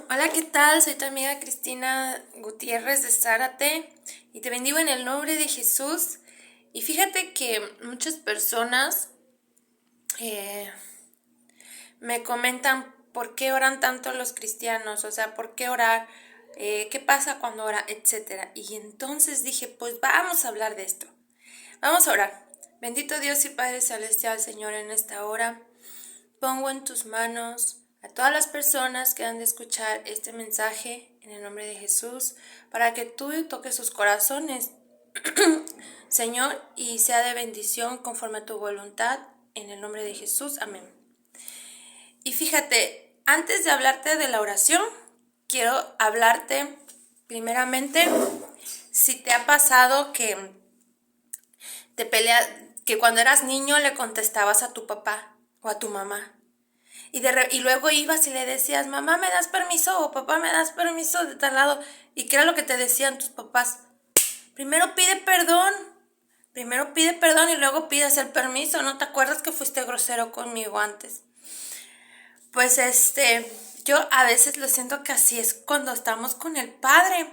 Hola, ¿qué tal? Soy tu amiga Cristina Gutiérrez de Zárate y te bendigo en el nombre de Jesús. Y fíjate que muchas personas eh, me comentan por qué oran tanto los cristianos, o sea, por qué orar, qué pasa cuando ora, etcétera. Y entonces dije, pues vamos a hablar de esto. Vamos a orar. Bendito Dios y Padre Celestial, Señor, en esta hora pongo en tus manos a todas las personas que han de escuchar este mensaje en el nombre de Jesús, para que tú toques sus corazones, Señor, y sea de bendición conforme a tu voluntad, en el nombre de Jesús. Amén. Y fíjate, antes de hablarte de la oración, quiero hablarte primeramente si te ha pasado que cuando eras niño le contestabas a tu papá o a tu mamá. Y luego ibas y le decías, mamá, ¿me das permiso? O papá, ¿me das permiso de tal lado? ¿Y qué era lo que te decían tus papás? Primero pide perdón. Primero pide perdón y luego pides el permiso. ¿No te acuerdas que fuiste grosero conmigo antes? Pues yo a veces lo siento que así es cuando estamos con el Padre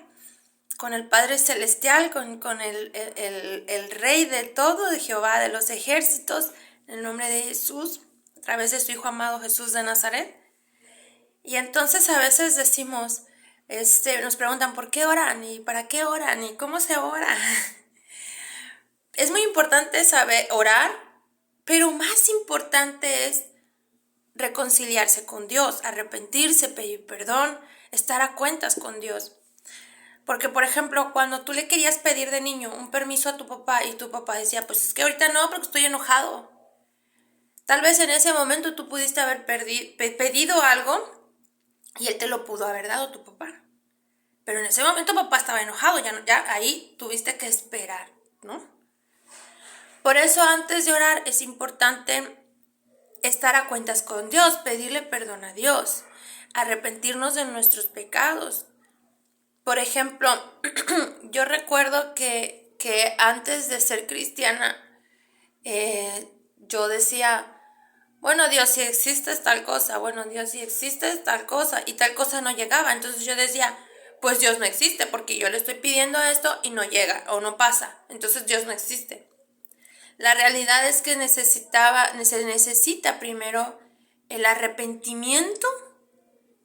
Celestial, con el Rey de todo, de Jehová de los ejércitos, en el nombre de Jesús, a través de su Hijo amado Jesús de Nazaret. Y entonces a veces decimos, nos preguntan ¿por qué oran? ¿Y para qué oran? ¿Y cómo se ora? Es muy importante saber orar, pero más importante es reconciliarse con Dios, arrepentirse, pedir perdón, estar a cuentas con Dios. Porque, por ejemplo, cuando tú le querías pedir de niño un permiso a tu papá y tu papá decía, pues es que ahorita no, porque estoy enojado. Tal vez en ese momento tú pudiste haber pedido algo y él te lo pudo haber dado, tu papá. Pero en ese momento papá estaba enojado, ya ahí tuviste que esperar, ¿no? Por eso antes de orar es importante estar a cuentas con Dios, pedirle perdón a Dios, arrepentirnos de nuestros pecados. Por ejemplo, yo recuerdo que antes de ser cristiana, yo decía, bueno, Dios, si existe tal cosa, bueno, Dios, si existe tal cosa, y tal cosa no llegaba. Entonces yo decía, pues Dios no existe, porque yo le estoy pidiendo esto y no llega, o no pasa. Entonces Dios no existe. La realidad es que se necesita primero el arrepentimiento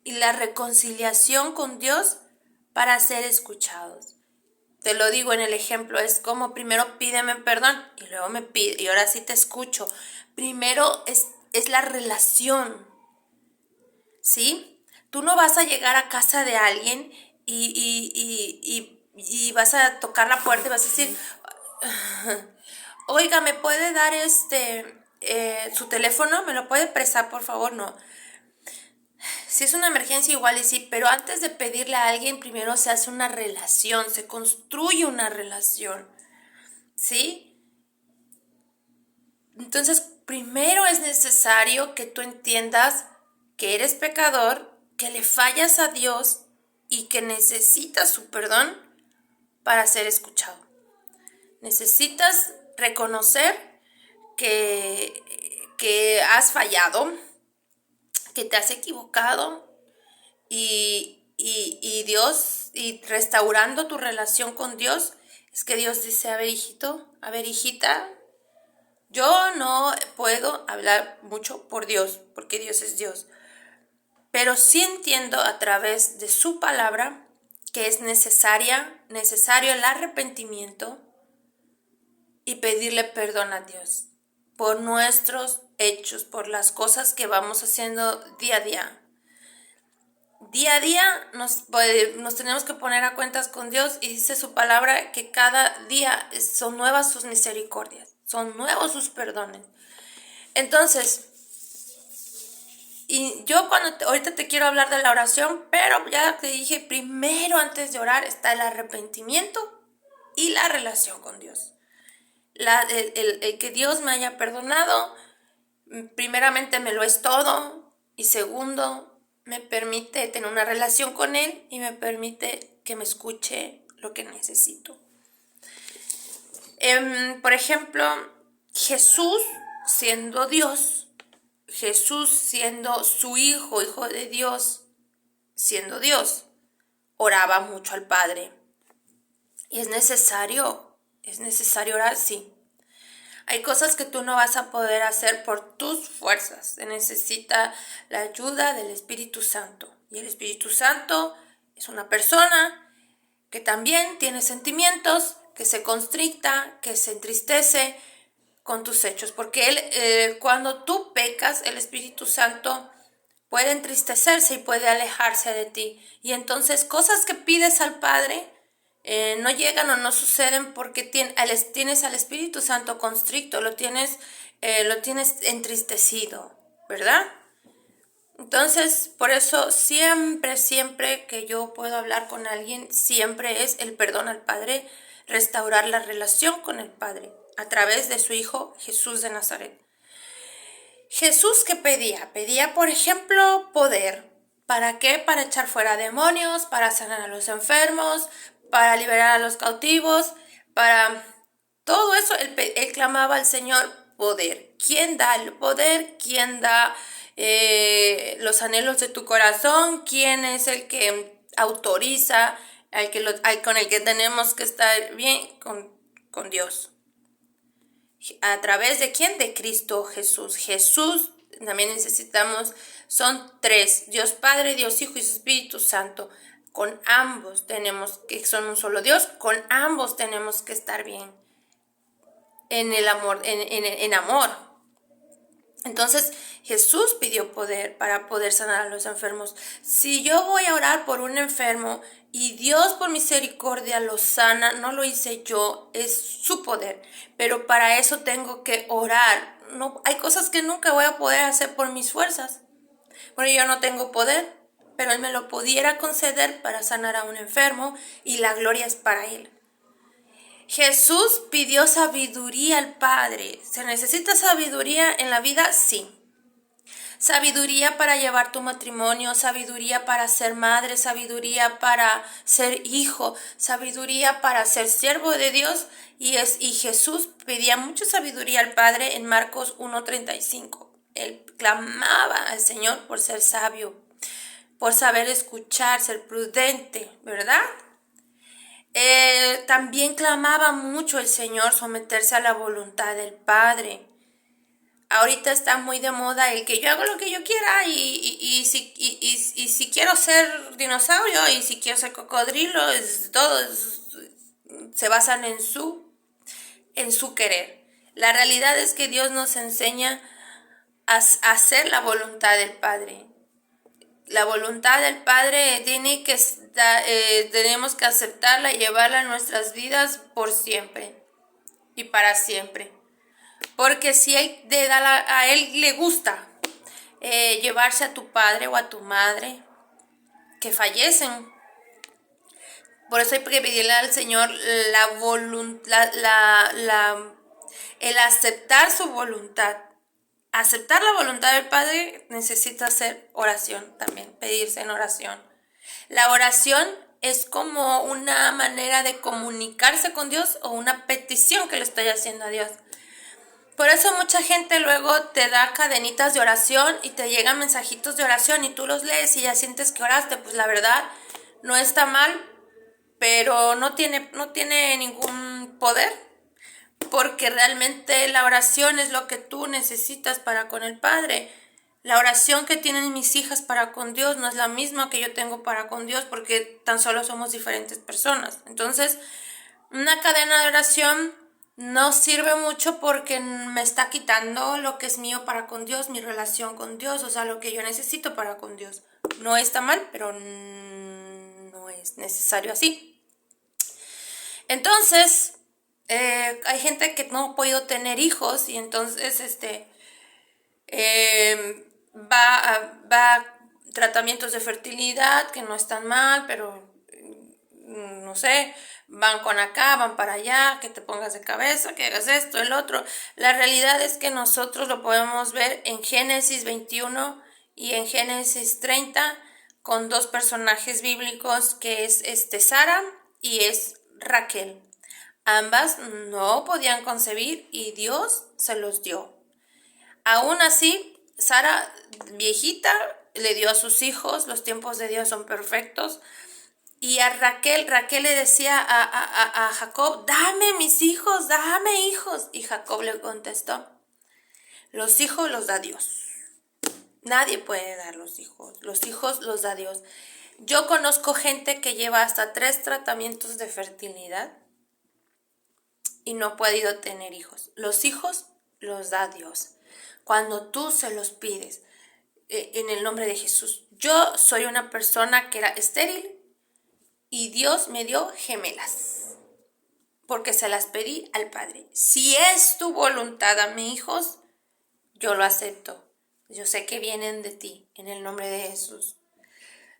y la reconciliación con Dios para ser escuchados. Te lo digo en el ejemplo, es como primero pídeme perdón y luego me pide, y ahora sí te escucho. Primero es la relación, ¿sí? Tú no vas a llegar a casa de alguien y vas a tocar la puerta y vas a decir, oiga, ¿me puede dar su teléfono? ¿Me lo puede prestar, por favor? No. Si es una emergencia igual y sí, pero antes de pedirle a alguien, primero se hace una relación, se construye una relación, ¿sí? Entonces, primero es necesario que tú entiendas que eres pecador, que le fallas a Dios y que necesitas su perdón para ser escuchado. Necesitas reconocer que has fallado, que te has equivocado y Dios, y restaurando tu relación con Dios, es que Dios dice, a ver, hijito, a ver, hijita, yo no puedo hablar mucho por Dios, porque Dios es Dios, pero sí entiendo a través de su palabra que es necesario el arrepentimiento y pedirle perdón a Dios por nuestros hechos, por las cosas que vamos haciendo día a día. Día a día nos tenemos que poner a cuentas con Dios, y dice su palabra que cada día son nuevas sus misericordias, son nuevos sus perdones. Entonces, y yo ahorita te quiero hablar de la oración, pero ya te dije, primero antes de orar está el arrepentimiento y la relación con Dios. El que Dios me haya perdonado, primeramente me lo es todo, y segundo, me permite tener una relación con Él y me permite que me escuche lo que necesito. Por ejemplo, Jesús siendo Dios, Jesús siendo su hijo de Dios, siendo Dios, oraba mucho al Padre. Y es necesario orar, sí. Hay cosas que tú no vas a poder hacer por tus fuerzas. Se necesita la ayuda del Espíritu Santo. Y el Espíritu Santo es una persona que también tiene sentimientos, que se constricta, que se entristece con tus hechos. Porque cuando tú pecas, el Espíritu Santo puede entristecerse y puede alejarse de ti. Y entonces cosas que pides al Padre no llegan o no suceden porque tienes al Espíritu Santo constricto, lo tienes entristecido, ¿verdad? Entonces, por eso siempre que yo puedo hablar con alguien, siempre es el perdón al Padre, restaurar la relación con el Padre a través de su Hijo Jesús de Nazaret. Jesús, ¿qué pedía? Pedía, por ejemplo, poder. ¿Para qué? Para echar fuera demonios, para sanar a los enfermos, para liberar a los cautivos, para todo eso. Él clamaba al Señor poder. ¿Quién da el poder? ¿Quién da los anhelos de tu corazón? ¿Quién es el que autoriza, con el que tenemos que estar bien? Con Dios. ¿A través de quién? De Cristo Jesús. Jesús también necesitamos, son tres, Dios Padre, Dios Hijo y Espíritu Santo. Con ambos tenemos, que son un solo Dios, con ambos tenemos que estar bien. En el amor, en amor. Entonces Jesús pidió poder para poder sanar a los enfermos. Si yo voy a orar por un enfermo y Dios por misericordia lo sana, no lo hice yo, es su poder. Pero para eso tengo que orar. No, hay cosas que nunca voy a poder hacer por mis fuerzas. Porque yo no tengo poder, pero Él me lo pudiera conceder para sanar a un enfermo y la gloria es para Él. Jesús pidió sabiduría al Padre. ¿Se necesita sabiduría en la vida? Sí. Sabiduría para llevar tu matrimonio, sabiduría para ser madre, sabiduría para ser hijo, sabiduría para ser siervo de Dios. Y Jesús pedía mucha sabiduría al Padre en Marcos 1:35. Él clamaba al Señor por ser sabio, por saber escuchar, ser prudente, ¿verdad? También clamaba mucho el Señor someterse a la voluntad del Padre. Ahorita está muy de moda el que yo hago lo que yo quiera y si quiero ser dinosaurio y si quiero ser cocodrilo, se basan en su querer. La realidad es que Dios nos enseña a hacer la voluntad del Padre. La voluntad del Padre tenemos que aceptarla y llevarla en nuestras vidas por siempre y para siempre. Porque si a Él le gusta llevarse a tu padre o a tu madre que fallecen, por eso hay que pedirle al Señor el aceptar su voluntad. Aceptar la voluntad del Padre necesita hacer oración también, pedirse en oración. La oración es como una manera de comunicarse con Dios o una petición que le estoy haciendo a Dios. Por eso mucha gente luego te da cadenitas de oración y te llegan mensajitos de oración y tú los lees y ya sientes que oraste. Pues la verdad no está mal, pero no tiene ningún poder. Porque realmente la oración es lo que tú necesitas para con el Padre. La oración que tienen mis hijas para con Dios no es la misma que yo tengo para con Dios porque tan solo somos diferentes personas. Entonces, una cadena de oración no sirve mucho porque me está quitando lo que es mío para con Dios, mi relación con Dios, o sea, lo que yo necesito para con Dios. No está mal, pero no es necesario así. Entonces, hay gente que no ha podido tener hijos y entonces va a tratamientos de fertilidad que no están mal, pero no sé, van con acá, van para allá, que te pongas de cabeza, que hagas esto, el otro. La realidad es que nosotros lo podemos ver en Génesis 21 y en Génesis 30 con dos personajes bíblicos que es Sara y es Raquel. Ambas no podían concebir y Dios se los dio. Aún así, Sara, viejita, le dio a sus hijos, los tiempos de Dios son perfectos. Y a Raquel le decía a Jacob, dame mis hijos, dame hijos. Y Jacob le contestó, los hijos los da Dios. Nadie puede dar los hijos los da Dios. Yo conozco gente que lleva hasta 3 tratamientos de fertilidad y no ha podido tener hijos. Los hijos los da Dios. Cuando tú se los pides en el nombre de Jesús. Yo soy una persona que era estéril y Dios me dio gemelas porque se las pedí al Padre. Si es tu voluntad, a mis hijos, yo lo acepto. Yo sé que vienen de ti, en el nombre de Jesús.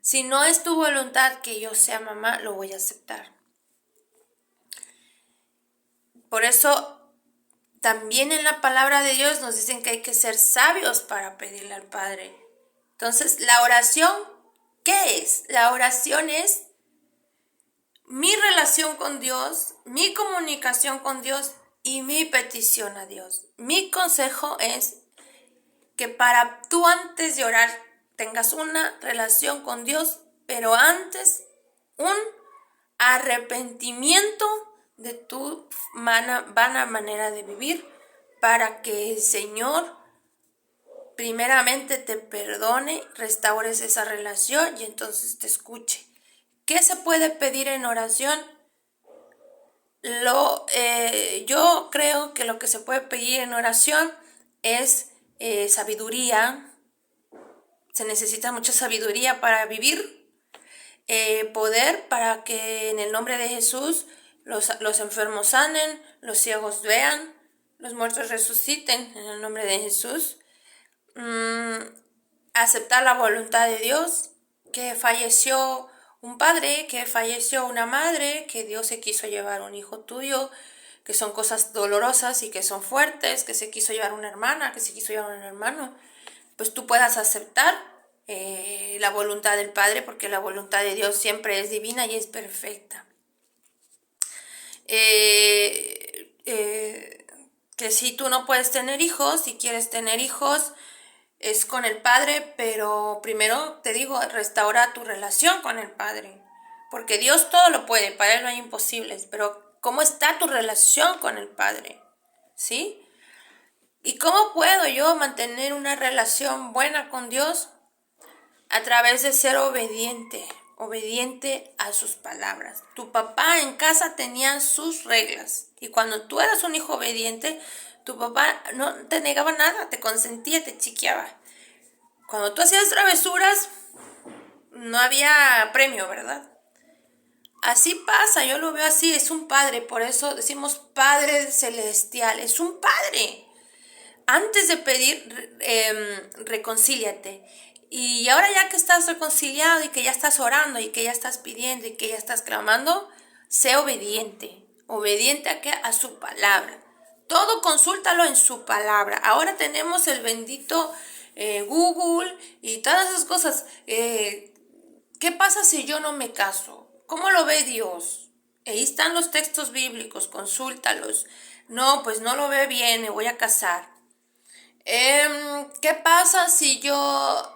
Si no es tu voluntad que yo sea mamá, lo voy a aceptar. Por eso, también en la palabra de Dios nos dicen que hay que ser sabios para pedirle al Padre. Entonces, la oración, ¿qué es? La oración es mi relación con Dios, mi comunicación con Dios y mi petición a Dios. Mi consejo es que para tú antes de orar tengas una relación con Dios, pero antes un arrepentimiento de tu vana manera de vivir, para que el Señor primeramente te perdone, restaures esa relación y entonces te escuche. ¿Qué se puede pedir en oración? Yo creo que lo que se puede pedir en oración es sabiduría. Se necesita mucha sabiduría para vivir, poder para que en el nombre de Jesús los enfermos sanen, los ciegos vean, los muertos resuciten en el nombre de Jesús. Aceptar la voluntad de Dios, que falleció un padre, que falleció una madre, que Dios se quiso llevar un hijo tuyo, que son cosas dolorosas y que son fuertes, que se quiso llevar una hermana, que se quiso llevar un hermano, pues tú puedas aceptar la voluntad del Padre, porque la voluntad de Dios siempre es divina y es perfecta. Que si tú no puedes tener hijos, si quieres tener hijos, es con el Padre, pero primero te digo, restaura tu relación con el Padre, porque Dios todo lo puede, para Él no hay imposibles, pero ¿cómo está tu relación con el Padre? ¿Sí? ¿Y cómo puedo yo mantener una relación buena con Dios? A través de ser obediente a sus palabras. Tu papá en casa tenía sus reglas, y cuando tú eras un hijo obediente, tu papá no te negaba nada, te consentía, te chiqueaba. Cuando tú hacías travesuras, no había premio, ¿verdad? Así pasa, yo lo veo así, es un padre, por eso decimos Padre Celestial, es un padre. Antes de pedir, reconcíliate. Y ahora ya que estás reconciliado y que ya estás orando y que ya estás pidiendo y que ya estás clamando, sé obediente. Obediente a, ¿qué? A su palabra. Todo consúltalo en su palabra. Ahora tenemos el bendito Google y todas esas cosas. ¿Qué pasa si yo no me caso? ¿Cómo lo ve Dios? Ahí están los textos bíblicos, consúltalos. No, pues no lo ve bien, me voy a casar. ¿Qué pasa si yo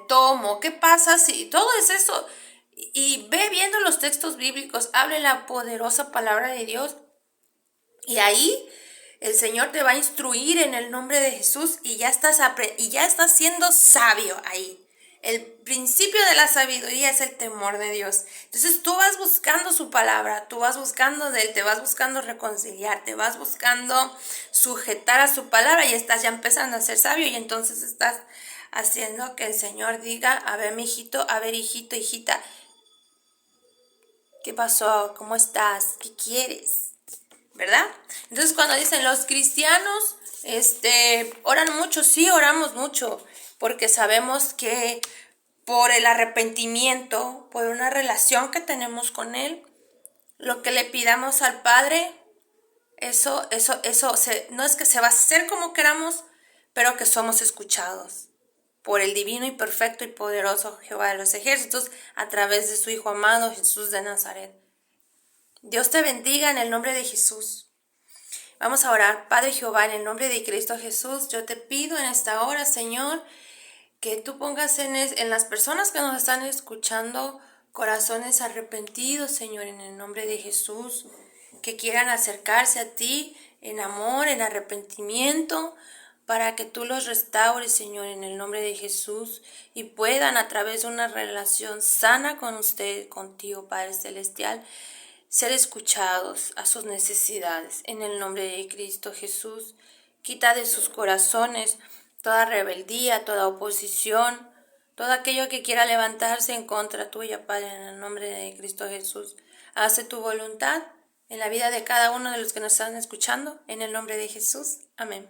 tomo? ¿Qué pasa si...? Todo es eso. Y ve viendo los textos bíblicos, hable la poderosa palabra de Dios. Y ahí el Señor te va a instruir en el nombre de Jesús y ya estás siendo sabio ahí. El principio de la sabiduría es el temor de Dios. Entonces tú vas buscando su palabra, tú vas buscando de Él, te vas buscando reconciliar, te vas buscando sujetar a su palabra y estás ya empezando a ser sabio, y entonces estás haciendo que el Señor diga, a ver, mi hijito, a ver, hijito, hijita, ¿qué pasó? ¿Cómo estás? ¿Qué quieres? ¿Verdad? Entonces cuando dicen los cristianos oran mucho, sí, oramos mucho, porque sabemos que por el arrepentimiento, por una relación que tenemos con Él, lo que le pidamos al Padre, eso no es que se va a hacer como queramos, pero que somos escuchados por el divino y perfecto y poderoso Jehová de los ejércitos a través de su Hijo amado Jesús de Nazaret. Dios te bendiga en el nombre de Jesús. Vamos a orar. Padre Jehová, en el nombre de Cristo Jesús, yo te pido en esta hora, Señor, que tú pongas en las personas que nos están escuchando corazones arrepentidos, Señor, en el nombre de Jesús, que quieran acercarse a ti en amor, en arrepentimiento, para que tú los restaures, Señor, en el nombre de Jesús, y puedan a través de una relación sana con usted, contigo, Padre Celestial, ser escuchados a sus necesidades. En el nombre de Cristo Jesús, quita de sus corazones toda rebeldía, toda oposición, todo aquello que quiera levantarse en contra tuya, Padre, en el nombre de Cristo Jesús. Hace tu voluntad en la vida de cada uno de los que nos están escuchando, en el nombre de Jesús. Amén.